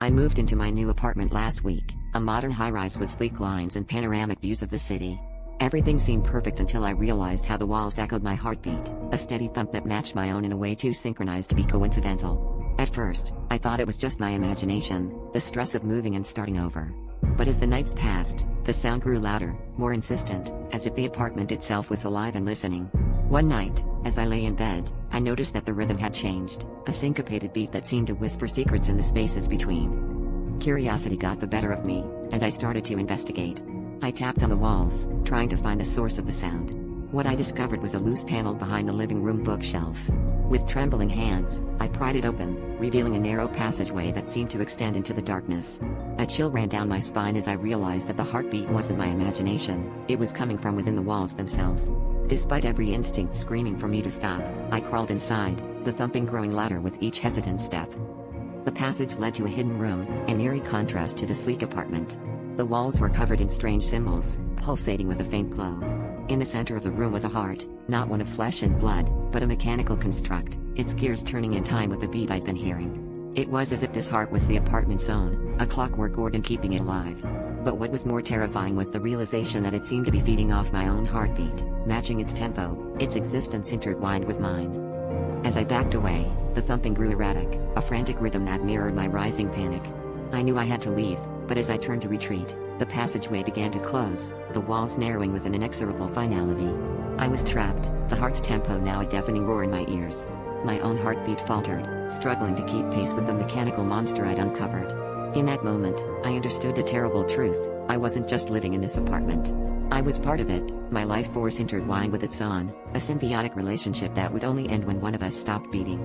I moved into my new apartment last week, a modern high-rise with sleek lines and panoramic views of the city. Everything seemed perfect until I realized how the walls echoed my heartbeat, a steady thump that matched my own in a way too synchronized to be coincidental. At first, I thought it was just my imagination, the stress of moving and starting over. But as the nights passed, the sound grew louder, more insistent, as if the apartment itself was alive and listening. One night, as I lay in bed, I noticed that the rhythm had changed, a syncopated beat that seemed to whisper secrets in the spaces between. Curiosity got the better of me, and I started to investigate. I tapped on the walls, trying to find the source of the sound. What I discovered was a loose panel behind the living room bookshelf. With trembling hands, I pried it open, revealing a narrow passageway that seemed to extend into the darkness. A chill ran down my spine as I realized that the heartbeat wasn't my imagination, it was coming from within the walls themselves. Despite every instinct screaming for me to stop, I crawled inside, the thumping growing louder with each hesitant step. The passage led to a hidden room, an eerie contrast to the sleek apartment. The walls were covered in strange symbols, pulsating with a faint glow. In the center of the room was a heart, not one of flesh and blood, but a mechanical construct, its gears turning in time with the beat I'd been hearing. It was as if this heart was the apartment's own, a clockwork organ keeping it alive. But what was more terrifying was the realization that it seemed to be feeding off my own heartbeat, matching its tempo, its existence intertwined with mine. As I backed away, the thumping grew erratic, a frantic rhythm that mirrored my rising panic. I knew I had to leave, but as I turned to retreat, the passageway began to close, the walls narrowing with an inexorable finality. I was trapped, the heart's tempo now a deafening roar in my ears. My own heartbeat faltered, struggling to keep pace with the mechanical monster I'd uncovered. In that moment, I understood the terrible truth: I wasn't just living in this apartment. I was part of it, my life force intertwined with its own, a symbiotic relationship that would only end when one of us stopped beating.